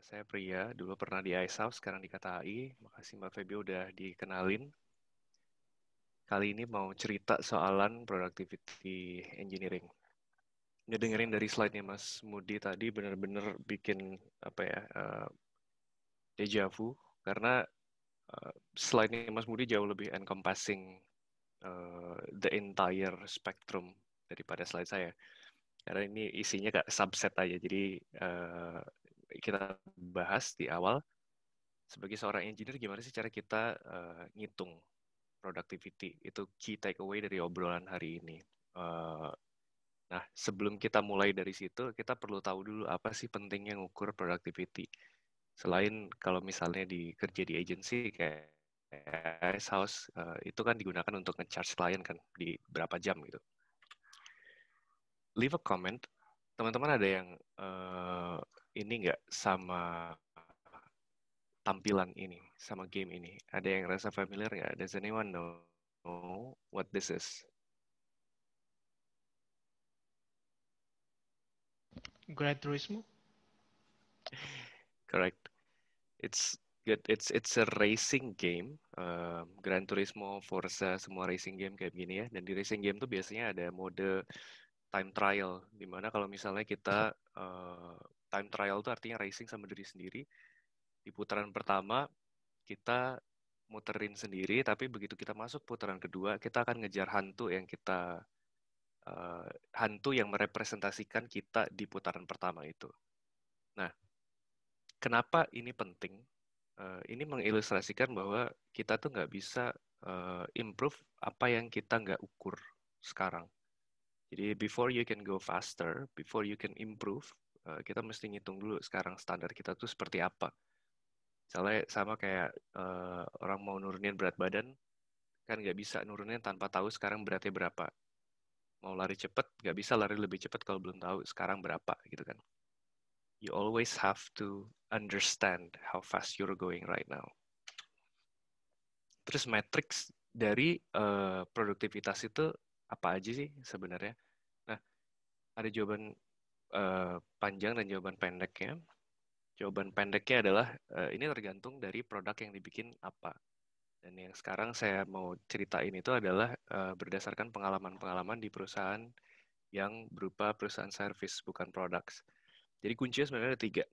Saya Pria, dulu pernah di Ice House, sekarang di KTHI. Makasih Mbak Feby udah dikenalin. Kali ini mau cerita soalan productivity engineering. Ngedengerin dari slide-nya Mas Mudi tadi bener-bener bikin apa ya, deja vu. Karena slide-nya Mas Mudi jauh lebih encompassing the entire spectrum daripada slide saya. Karena ini isinya kayak subset aja. Jadi kita bahas di awal sebagai seorang engineer gimana sih cara kita ngitung productivity. Itu key takeaway dari obrolan hari ini. Uh, nah, sebelum kita mulai dari situ, kita perlu tahu dulu apa sih pentingnya ngukur productivity. Selain kalau misalnya di kerja di agency kayak Ice House, itu kan digunakan untuk nge-charge klien kan di berapa jam gitu. Leave a comment. Teman-teman ada yang ini nggak sama tampilan ini, sama game ini? Ada yang rasa familiar nggak? Does anyone know what this is? Gran Turismo. Correct. It's good. It's a racing game. Gran Turismo, Forza, semua racing game kayak gini ya. Dan di racing game tuh biasanya ada mode time trial, di mana kalau misalnya kita time trial tuh artinya racing sama diri sendiri. Di putaran pertama kita muterin sendiri, tapi begitu kita masuk putaran kedua, kita akan ngejar hantu yang merepresentasikan kita di putaran pertama itu. Nah, kenapa ini penting? Ini mengilustrasikan bahwa kita tuh nggak bisa improve apa yang kita nggak ukur sekarang. Jadi before you can go faster, before you can improve, kita mesti ngitung dulu sekarang standar kita tuh seperti apa. Misalnya sama kayak orang mau nurunin berat badan, kan nggak bisa nurunin tanpa tahu sekarang beratnya berapa. Mau lari cepat, nggak bisa lari lebih cepat kalau belum tahu sekarang berapa gitu kan. You always have to understand how fast you're going right now. Terus matriks dari produktivitas itu apa aja sih sebenarnya? Nah, ada jawaban panjang dan jawaban pendeknya. Jawaban pendeknya adalah ini tergantung dari produk yang dibikin apa. Dan yang sekarang saya mau ceritain itu adalah berdasarkan pengalaman-pengalaman di perusahaan yang berupa perusahaan service, bukan products. Jadi kuncinya sebenarnya ada tiga.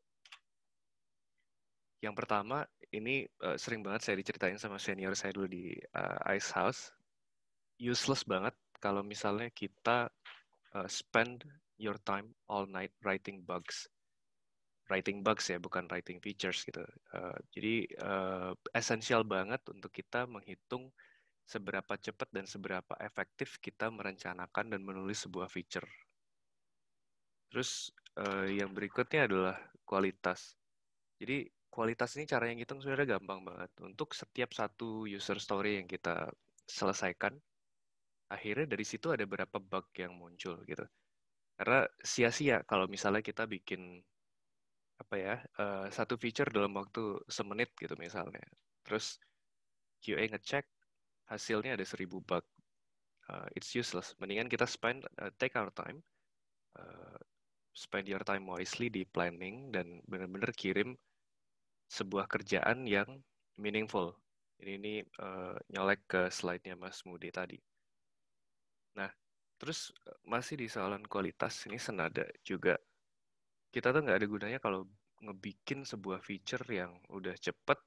Yang pertama, ini sering banget saya diceritain sama senior saya dulu di Ice House. Useless banget kalau misalnya kita spend your time all night writing bugs. Writing bugs ya, bukan writing features gitu. Jadi esensial banget untuk kita menghitung seberapa cepat dan seberapa efektif kita merencanakan dan menulis sebuah feature. Terus yang berikutnya adalah kualitas. Jadi kualitas ini cara yang hitung sebenarnya gampang banget. Untuk setiap satu user story yang kita selesaikan, akhirnya dari situ ada berapa bug yang muncul gitu. Karena sia-sia kalau misalnya kita bikin apa ya satu feature dalam waktu semenit gitu misalnya. Terus QA ngecek hasilnya ada 1.000 bug. It's useless. Mendingan kita take our time, uh, spend your time wisely di planning dan benar-benar kirim sebuah kerjaan yang meaningful. Ini nyolek ke slide-nya Mas Mudi tadi. Nah, terus masih di soalan kualitas ini senada juga. Kita tuh nggak ada gunanya kalau ngebikin sebuah feature yang udah cepet,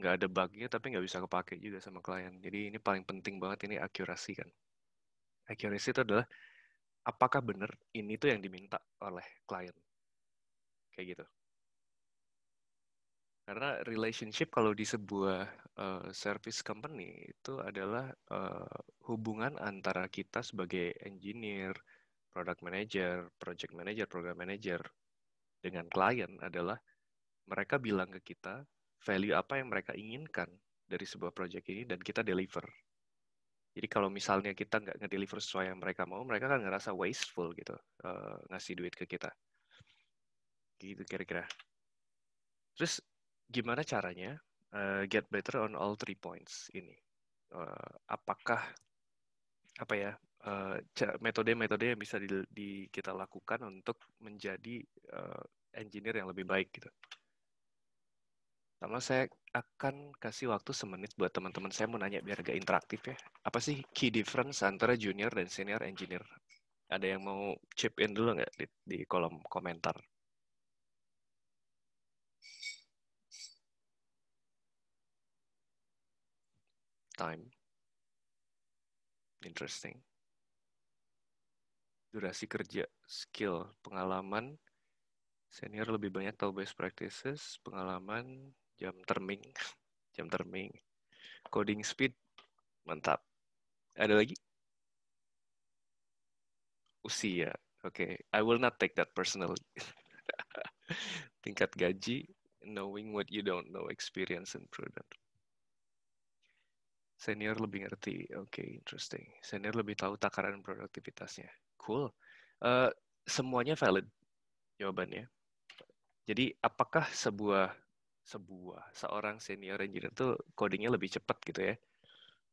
nggak ada bugnya tapi nggak bisa kepake juga sama klien. Jadi ini paling penting banget ini accuracy kan. Accuracy itu adalah apakah benar ini tuh yang diminta oleh klien. Kayak gitu. Karena relationship kalau di sebuah service company itu adalah hubungan antara kita sebagai engineer, product manager, project manager, program manager dengan klien adalah mereka bilang ke kita value apa yang mereka inginkan dari sebuah project ini dan kita deliver. Jadi kalau misalnya kita nggak ngedeliver sesuai yang mereka mau, mereka kan ngerasa wasteful gitu ngasih duit ke kita. Gitu kira-kira. Terus gimana caranya get better on all 3 points ini? Apakah apa ya metode-metode yang bisa kita lakukan untuk menjadi engineer yang lebih baik gitu? Sama saya akan kasih waktu semenit buat teman-teman saya mau nanya biar agak interaktif ya. Apa sih key difference antara junior dan senior engineer? Ada yang mau chip in dulu nggak di kolom komentar? Time, interesting. Durasi kerja, skill, pengalaman. Senior lebih banyak tahu best practices, pengalaman, jam terming, jam terming, coding speed, mantap. Ada lagi? Usia. Oke, okay. I will not take that personally. Tingkat gaji, knowing what you don't know, experience and prudent. Senior lebih ngerti, oke, okay, interesting. Senior lebih tahu takaran produktivitasnya. Cool. Uh, semuanya valid jawabannya. Jadi apakah seorang senior engineer itu codingnya lebih cepat gitu ya?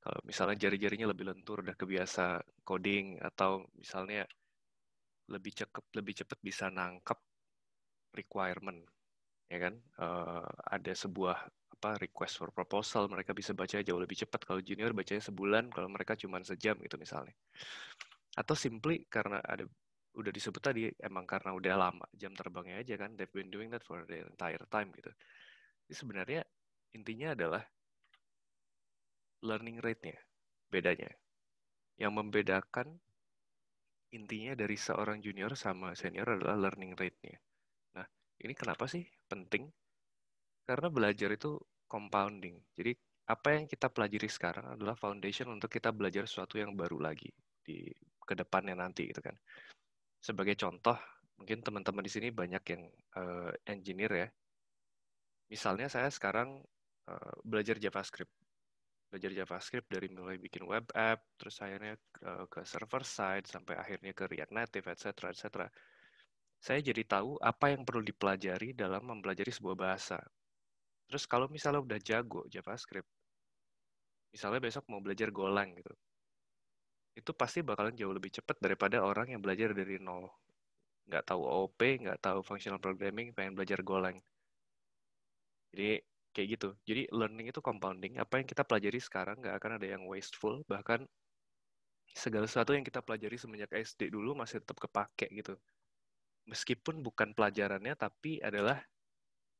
Kalau misalnya jari-jarinya lebih lentur, udah kebiasa coding, atau misalnya lebih cepat bisa nangkep requirement, ya kan? Ada sebuah request for proposal, mereka bisa baca jauh lebih cepat. Kalau junior bacanya sebulan, kalau mereka cuma sejam gitu misalnya. Atau simply karena udah disebut tadi, emang karena udah lama jam terbangnya aja kan, they've been doing that for the entire time gitu. Jadi sebenarnya intinya adalah learning rate-nya, bedanya. Yang membedakan intinya dari seorang junior sama senior adalah learning rate-nya. Nah, ini kenapa sih penting? Karena belajar itu compounding. Jadi, apa yang kita pelajari sekarang adalah foundation untuk kita belajar sesuatu yang baru lagi di kedepannya nanti gitu kan. Sebagai contoh, mungkin teman-teman di sini banyak yang engineer ya. Misalnya saya sekarang belajar JavaScript. Belajar JavaScript dari mulai bikin web app, terus akhirnya ke server side, sampai akhirnya ke React Native, etc., etc. Saya jadi tahu apa yang perlu dipelajari dalam mempelajari sebuah bahasa. Terus kalau misalnya udah jago JavaScript, misalnya besok mau belajar Golang gitu, itu pasti bakalan jauh lebih cepat daripada orang yang belajar dari nol. Nggak tahu OOP, nggak tahu functional programming, pengen belajar Golang. Jadi kayak gitu. Jadi learning itu compounding. Apa yang kita pelajari sekarang nggak akan ada yang wasteful. Bahkan segala sesuatu yang kita pelajari semenjak SD dulu masih tetap kepake gitu. Meskipun bukan pelajarannya, tapi adalah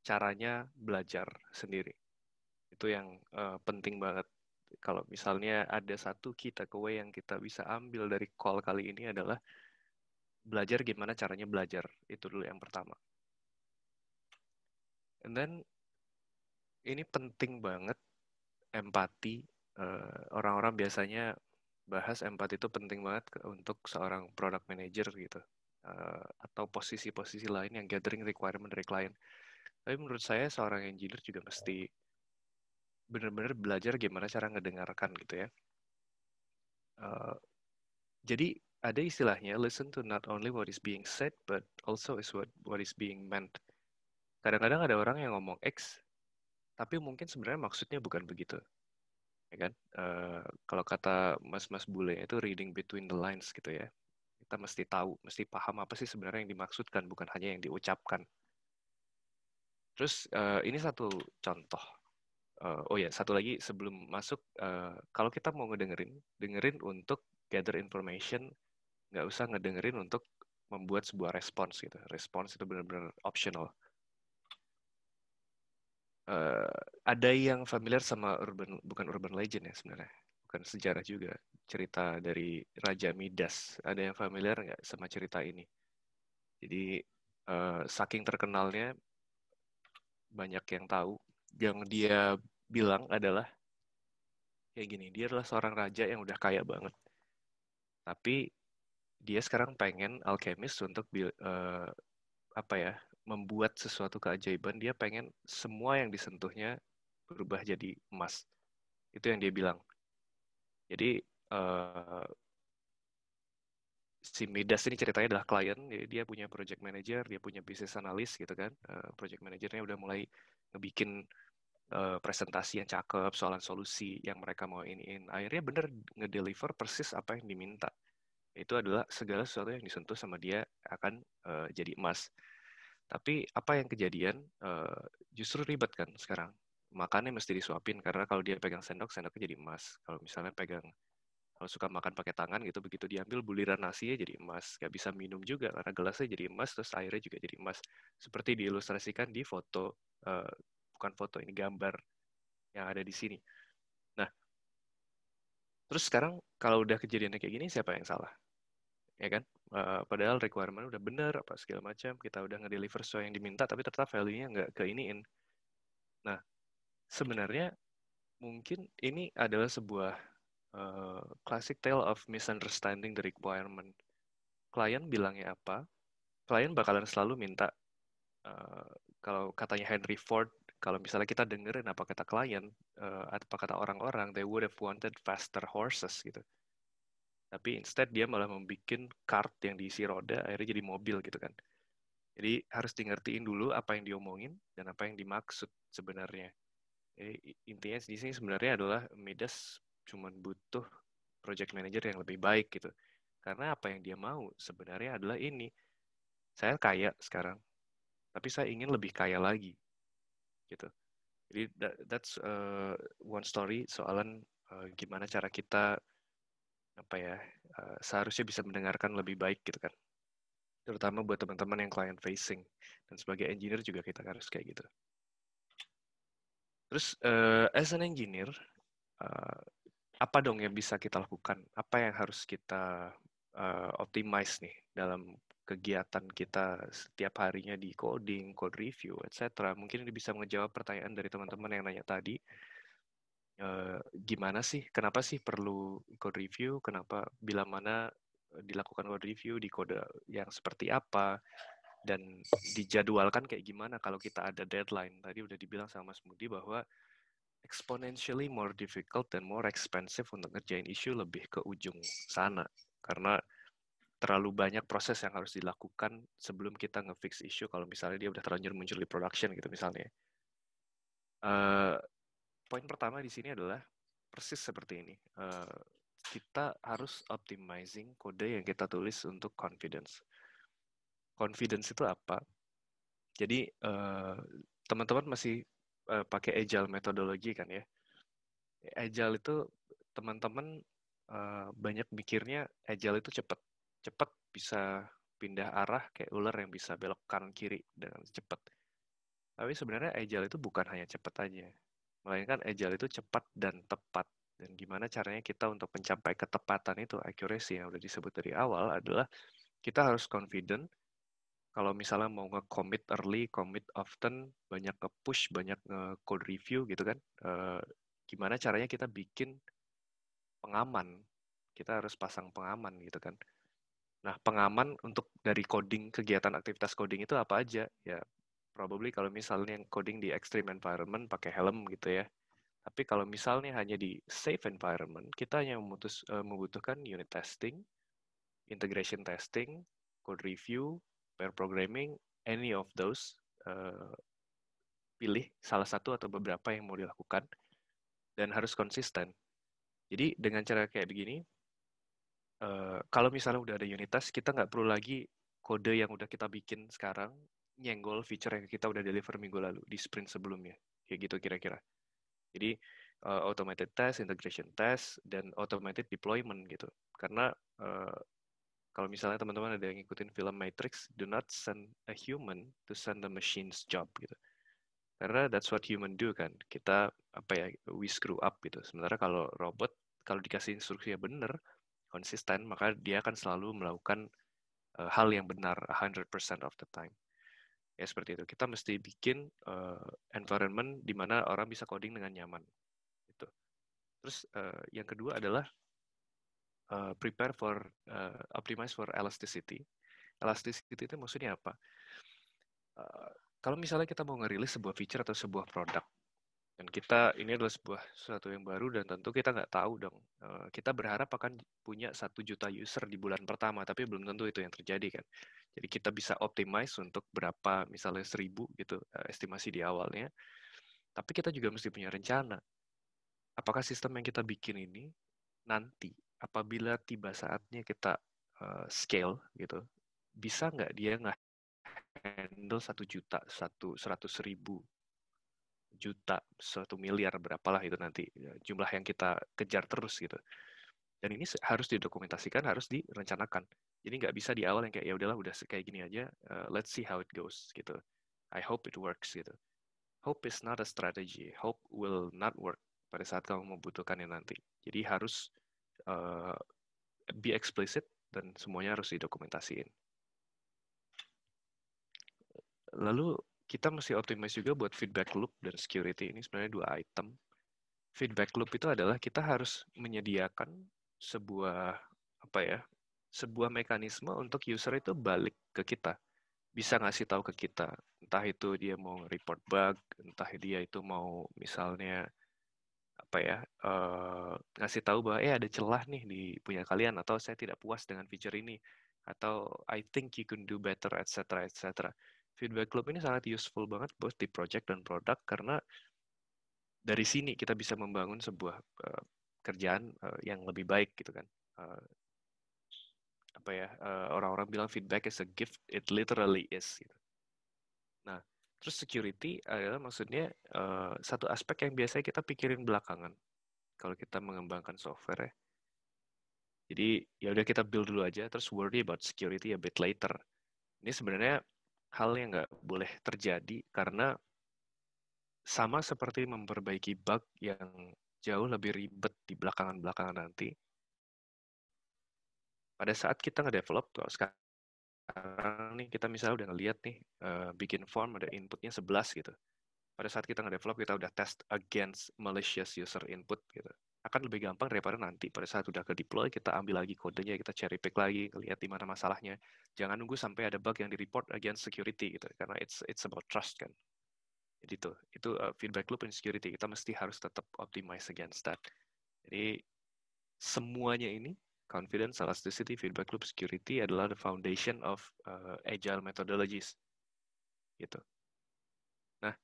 caranya belajar sendiri. Itu yang penting banget. Kalau misalnya ada satu key takeaway yang kita bisa ambil dari call kali ini adalah belajar gimana caranya belajar. Itu dulu yang pertama. And then ini penting banget empati. Orang-orang biasanya bahas empati itu penting banget untuk seorang product manager gitu. Atau posisi-posisi lain yang gathering requirement dari klien. Tapi menurut saya seorang engineer juga mesti benar-benar belajar gimana cara ngedengarkan gitu ya. Uh, jadi ada istilahnya listen to not only what is being said but also is what is being meant. Kadang-kadang ada orang yang ngomong X tapi mungkin sebenarnya maksudnya bukan begitu, ya kan? Kalau kata mas-mas bule itu reading between the lines gitu ya. Kita mesti tahu, mesti paham apa sih sebenarnya yang dimaksudkan, bukan hanya yang diucapkan. Terus ini satu contoh. Oh ya, satu lagi sebelum masuk, kalau kita mau dengerin untuk gather information, nggak usah ngedengerin untuk membuat sebuah respons gitu. Respons itu benar-benar optional. Ada yang familiar sama bukan urban legend ya sebenarnya, bukan sejarah juga, cerita dari Raja Midas. Ada yang familiar nggak sama cerita ini? Jadi saking terkenalnya banyak yang tahu. Yang dia bilang adalah kayak gini, dia adalah seorang raja yang udah kaya banget. Tapi dia sekarang pengen alkemis untuk apa ya, membuat sesuatu keajaiban. Dia pengen semua yang disentuhnya berubah jadi emas. Itu yang dia bilang. Jadi si Midas ini ceritanya adalah klien, jadi dia punya project manager, dia punya business analyst gitu kan. Project manajernya udah mulai ngebikin presentasi yang cakep, soalan solusi yang mereka mau iniin. Akhirnya bener ngedeliver persis apa yang diminta. Itu adalah segala sesuatu yang disentuh sama dia akan jadi emas. Tapi apa yang kejadian, justru ribet kan sekarang. Makannya mesti disuapin, karena kalau dia pegang sendok, sendoknya jadi emas. Kalau misalnya kalau suka makan pakai tangan gitu, begitu diambil buliran nasinya jadi emas. Gak bisa minum juga, karena gelasnya jadi emas, terus airnya juga jadi emas. Seperti diilustrasikan di foto, bukan foto, ini gambar yang ada di sini. Nah, terus sekarang kalau udah kejadiannya kayak gini, siapa yang salah? Ya kan? Padahal requirement udah bener, apa segala macam, kita udah nge-deliver sesuai yang diminta, tapi tetap value-nya nggak keiniin. Nah, sebenarnya mungkin ini adalah sebuah classic tale of misunderstanding the requirement. Klien bilangnya apa, klien bakalan selalu minta, uh, kalau katanya Henry Ford, kalau misalnya kita dengerin apa kata klien, apa kata orang-orang, they would have wanted faster horses gitu. Tapi instead dia malah membuat kart yang diisi roda, akhirnya jadi mobil gitu kan. Jadi harus ngertiin dulu apa yang diomongin dan apa yang dimaksud sebenarnya. Jadi, intinya di sini sebenarnya adalah Midas cuma butuh project manager yang lebih baik gitu. Karena apa yang dia mau sebenarnya adalah ini. Saya kaya sekarang, tapi saya ingin lebih kaya lagi gitu. Jadi that's one story soalan gimana cara kita apa ya seharusnya bisa mendengarkan lebih baik gitu kan. Terutama buat teman-teman yang client facing dan sebagai engineer juga kita harus kayak gitu. Terus as an engineer, uh, apa dong yang bisa kita lakukan? Apa yang harus kita optimize nih dalam kegiatan kita setiap harinya di coding, code review, etc. Mungkin ini bisa menjawab pertanyaan dari teman-teman yang nanya tadi. Gimana sih, kenapa sih perlu code review? Kenapa, bila mana dilakukan code review di kode yang seperti apa? Dan dijadwalkan kayak gimana kalau kita ada deadline. Tadi udah dibilang sama Mas Mudi bahwa exponentially more difficult dan more expensive untuk ngerjain isu lebih ke ujung sana. Karena terlalu banyak proses yang harus dilakukan sebelum kita nge-fix isu kalau misalnya dia udah terlanjur muncul di production gitu misalnya. Poin pertama di sini adalah persis seperti ini. Kita harus optimizing kode yang kita tulis untuk confidence. Confidence itu apa? Jadi teman-teman masih pakai agile metodologi kan ya. Agile itu teman-teman banyak mikirnya agile itu cepat. Cepat bisa pindah arah kayak ular yang bisa belok kanan kiri dengan cepat. Tapi sebenarnya agile itu bukan hanya cepat aja. Melainkan agile itu cepat dan tepat. Dan gimana caranya kita untuk mencapai ketepatan itu, accuracy yang udah disebut dari awal adalah kita harus confident kalau misalnya mau nge-commit early, commit often, banyak nge-push, banyak nge-code review gitu kan. Gimana caranya kita bikin pengaman. Kita harus pasang pengaman gitu kan. Nah, pengaman untuk dari coding, kegiatan aktivitas coding itu apa aja? Ya, probably kalau misalnya yang coding di extreme environment pakai helm gitu ya. Tapi kalau misalnya hanya di safe environment, kita hanya membutuhkan unit testing, integration testing, code review, pair programming, any of those. Pilih salah satu atau beberapa yang mau dilakukan dan harus konsisten. Jadi dengan cara kayak begini, kalau misalnya udah ada unit test, kita nggak perlu lagi kode yang udah kita bikin sekarang nyenggol feature yang kita udah deliver minggu lalu di sprint sebelumnya. Kayak gitu kira-kira. Jadi automated test, integration test, dan automated deployment gitu. Karena kalau misalnya teman-teman ada yang ngikutin film Matrix, do not send a human to send the machine's job gitu. Karena that's what human do kan. Kita apa ya, we screw up gitu. Sementara kalau robot, kalau dikasih instruksi yang benar, konsisten, maka dia akan selalu melakukan hal yang benar 100% of the time. Ya seperti itu. Kita mesti bikin environment di mana orang bisa coding dengan nyaman. Gitu. Terus yang kedua adalah prepare for optimize for elasticity. Elasticity itu maksudnya apa? Kalau misalnya kita mau ngerilis sebuah feature atau sebuah produk, dan kita ini adalah sesuatu yang baru dan tentu kita nggak tahu dong. Kita berharap akan punya 1 juta user di bulan pertama, tapi belum tentu itu yang terjadi kan. Jadi kita bisa optimize untuk berapa, misalnya 1.000 gitu estimasi di awalnya. Tapi kita juga mesti punya rencana. Apakah sistem yang kita bikin ini nanti apabila tiba saatnya kita scale gitu, bisa nggak dia handle 1 juta, 100.000 juta, 1 miliar, berapalah itu nanti jumlah yang kita kejar terus gitu. Dan ini harus didokumentasikan, harus direncanakan. Jadi nggak bisa di awal yang kayak ya udahlah udah kayak gini aja, let's see how it goes gitu. I hope it works gitu. Hope is not a strategy. Hope will not work pada saat kamu membutuhkannya nanti. Jadi harus uh, be explicit dan semuanya harus didokumentasiin. Lalu kita mesti optimize juga buat feedback loop dan security. Ini sebenarnya 2 item. Feedback loop itu adalah kita harus menyediakan sebuah apa ya, sebuah mekanisme untuk user itu balik ke kita, bisa ngasih tahu ke kita, entah itu dia mau report bug, entah dia itu mau misalnya apa ya, ngasih tahu bahwa ada celah nih di punya kalian, atau saya tidak puas dengan feature ini, atau I think you can do better, etc. etc. Feedback loop ini sangat useful banget both di project dan produk, karena dari sini kita bisa membangun sebuah kerjaan yang lebih baik gitu kan. Apa ya, orang-orang bilang feedback is a gift, it literally is gitu. Nah, terus security adalah maksudnya satu aspek yang biasanya kita pikirin belakangan kalau kita mengembangkan software ya. Jadi ya udah kita build dulu aja, terus worry about security a bit later. Ini sebenarnya hal yang nggak boleh terjadi, karena sama seperti memperbaiki bug yang jauh lebih ribet di belakangan-belakangan nanti. Pada saat kita nge-develop, kalau sekarang nih kita misalnya udah ngeliat nih, bikin form ada inputnya 11 gitu. Pada saat kita nge-develop, kita udah test against malicious user input gitu. Akan lebih gampang daripada nanti pada saat udah ke deploy, kita ambil lagi kodenya, kita cherry pick lagi, lihat di mana masalahnya. Jangan nunggu sampai ada bug yang di-report against security gitu, karena it's about trust kan. Jadi itu feedback loop and security, kita mesti harus tetap optimize against that. Jadi semuanya ini, confidence, elasticity, feedback loop, security adalah the foundation of agile methodologies gitu. Nah,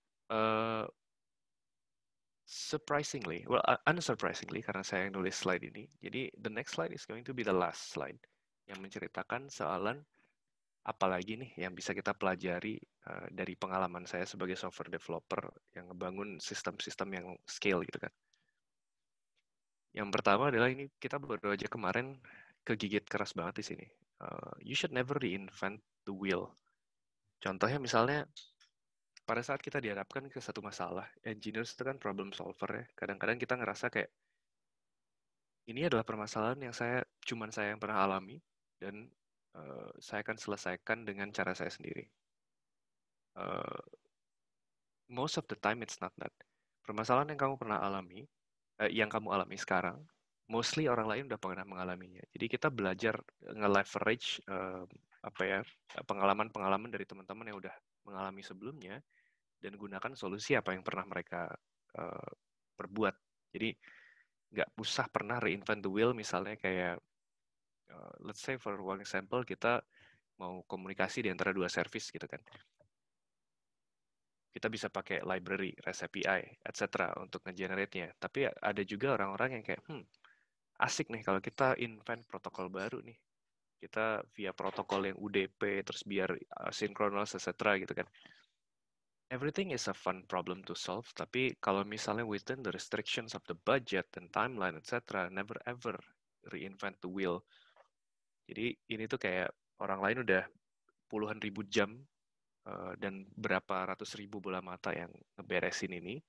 surprisingly, well, unsurprisingly, karena saya yang nulis slide ini, jadi the next slide is going to be the last slide yang menceritakan soalan apalagi nih yang bisa kita pelajari dari pengalaman saya sebagai software developer yang ngebangun sistem-sistem yang scale gitu kan. Yang pertama adalah ini kita baru aja kemarin kegigit keras banget di sini. You should never reinvent the wheel. Contohnya misalnya pada saat kita dihadapkan ke satu masalah, engineers itu kan problem solver ya. Kadang-kadang kita ngerasa kayak ini adalah permasalahan yang cuman saya yang pernah alami, dan saya akan selesaikan dengan cara saya sendiri. Most of the time it's not that. Permasalahan yang kamu pernah alami, yang kamu alami sekarang, mostly orang lain udah pernah mengalaminya. Jadi kita belajar nge-leverage apa ya, pengalaman-pengalaman dari teman-teman yang udah mengalami sebelumnya, dan gunakan solusi apa yang pernah mereka perbuat. Jadi nggak usah pernah reinvent the wheel, misalnya kayak let's say for one example, kita mau komunikasi di antara 2 service gitu kan. Kita bisa pakai library, REST API, etc. untuk nge-generate-nya. Tapi ada juga orang-orang yang kayak, asik nih kalau kita invent protokol baru nih. Kita via protokol yang UDP, terus biar synchronous, etc. gitu kan. Everything is a fun problem to solve, tapi kalau misalnya within the restrictions of the budget and timeline, etc., never ever reinvent the wheel. Jadi ini tuh kayak orang lain udah puluhan ribu jam dan berapa ratus ribu bola mata yang ngeberesin ini,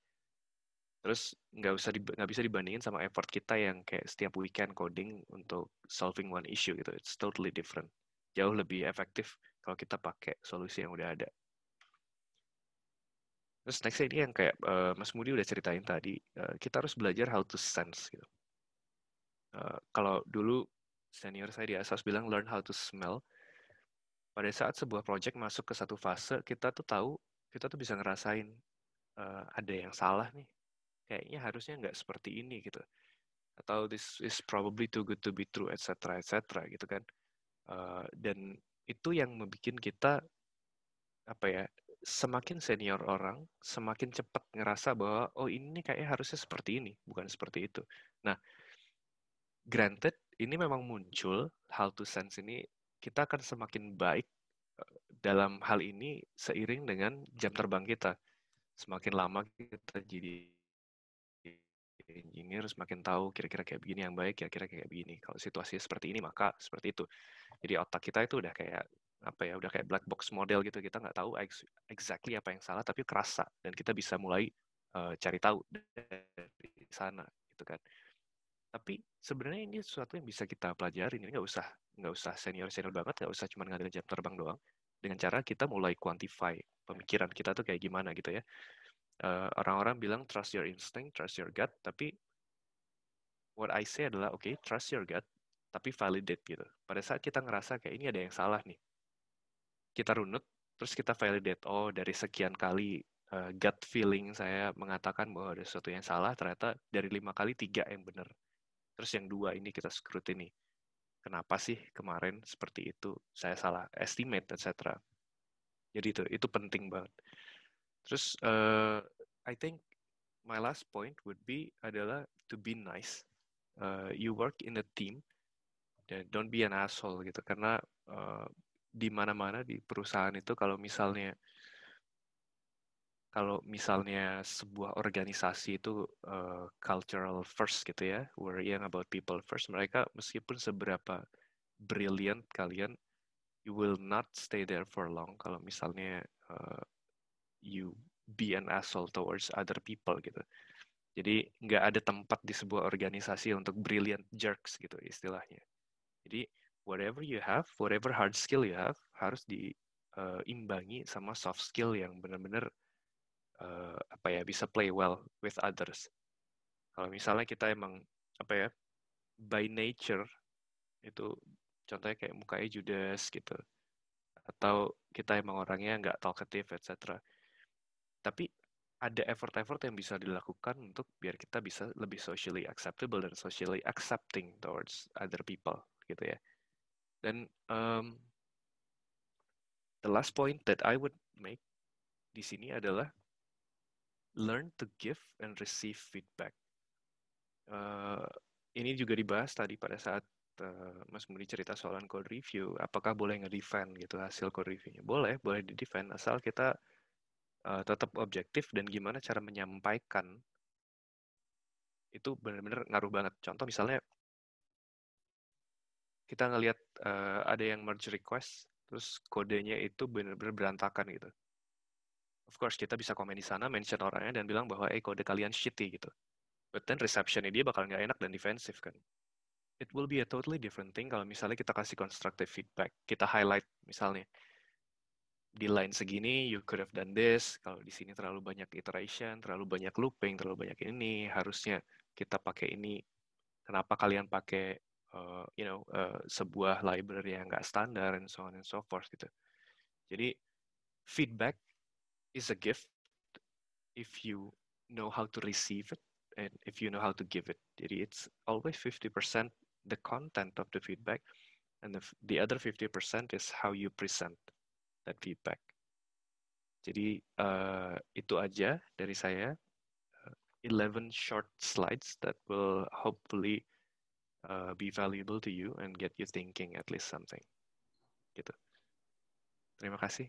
terus nggak bisa dibandingin sama effort kita yang kayak setiap weekend coding untuk solving one issue gitu. It's totally different. Jauh lebih efektif kalau kita pakai solusi yang udah ada. Terus next ini yang kayak Mas Mudi udah ceritain tadi, kita harus belajar how to sense gitu. Kalau dulu senior saya di Asas bilang learn how to smell. Pada saat sebuah project masuk ke satu fase, kita tuh bisa ngerasain ada yang salah nih. Kayaknya harusnya nggak seperti ini gitu. Atau this is probably too good to be true, etc. etc. gitu kan. Dan itu yang membuat kita apa ya, semakin senior orang, semakin cepat ngerasa bahwa oh ini kayaknya harusnya seperti ini, bukan seperti itu. Nah, granted ini memang muncul, how to sense ini kita akan semakin baik dalam hal ini seiring dengan jam terbang kita. Semakin lama kita jadi engineer, semakin tahu kira-kira kayak begini yang baik, kira-kira kayak begini. Kalau situasi seperti ini, maka seperti itu. Jadi otak kita itu udah kayak apa ya, udah kayak black box model gitu. Kita nggak tahu exactly apa yang salah, tapi kerasa dan kita bisa mulai cari tahu dari sana, gitu kan. Tapi sebenarnya ini sesuatu yang bisa kita pelajarin. Ini nggak usah senior banget, nggak usah cuma ngandelin jam terbang doang. Dengan cara kita mulai quantify pemikiran kita tuh kayak gimana gitu ya. Orang-orang bilang trust your instinct, trust your gut, tapi what I say adalah okay, trust your gut, tapi validate gitu. Pada saat kita ngerasa kayak ini ada yang salah nih, kita runut, terus kita validate. Oh, dari sekian kali gut feeling saya mengatakan bahwa ada sesuatu yang salah, ternyata dari 5 kali 3 yang benar. Terus yang 2 ini kita scrutiny. Kenapa sih kemarin seperti itu? Saya salah estimate, etc. Jadi itu penting banget. Terus I think my last point would be adalah to be nice. You work in a team, dan don't be an asshole gitu. Karena di mana-mana di perusahaan itu kalau misalnya sebuah organisasi itu cultural first gitu ya, worrying about people first, mereka meskipun seberapa brilliant kalian, you will not stay there for long kalau misalnya you be an asshole towards other people gitu. Jadi nggak ada tempat di sebuah organisasi untuk brilliant jerks gitu istilahnya. Jadi whatever you have, whatever hard skill you have, harus diimbangi sama soft skill yang benar-benar apa ya, bisa play well with others. Kalau misalnya kita emang apa ya, by nature itu contohnya kayak mukanya judes gitu, atau kita emang orangnya nggak talkative, etc. Tapi ada effort-effort yang bisa dilakukan untuk biar kita bisa lebih socially acceptable dan socially accepting towards other people gitu ya. Dan the last point that I would make di sini adalah learn to give and receive feedback. Ini juga dibahas tadi pada saat Mas Budi cerita soalan code review. Apakah boleh nge-defend gitu hasil code reviewnya? Boleh di-defend asal kita tetap objektif dan gimana cara menyampaikan itu benar-benar ngaruh banget. Contoh misalnya kita ngelihat ada yang merge request, terus kodenya itu benar-benar berantakan gitu. Of course kita bisa komen di sana, mention orangnya dan bilang bahwa kode kalian shitty gitu. But then receptionnya dia bakal nggak enak dan defensif kan. It will be a totally different thing kalau misalnya kita kasih constructive feedback. Kita highlight misalnya di line segini you could have done this, kalau di sini terlalu banyak iteration, terlalu banyak looping, terlalu banyak ini, harusnya kita pakai ini. Kenapa kalian pakai sebuah library yang nggak standar and so on and so forth gitu. Jadi feedback is a gift if you know how to receive it and if you know how to give it. Jadi it's always 50% the content of the feedback and the other 50% is how you present that feedback. Jadi itu aja dari saya. 11 short slides that will hopefully be valuable to you and get you thinking at least something. Gitu. Terima kasih.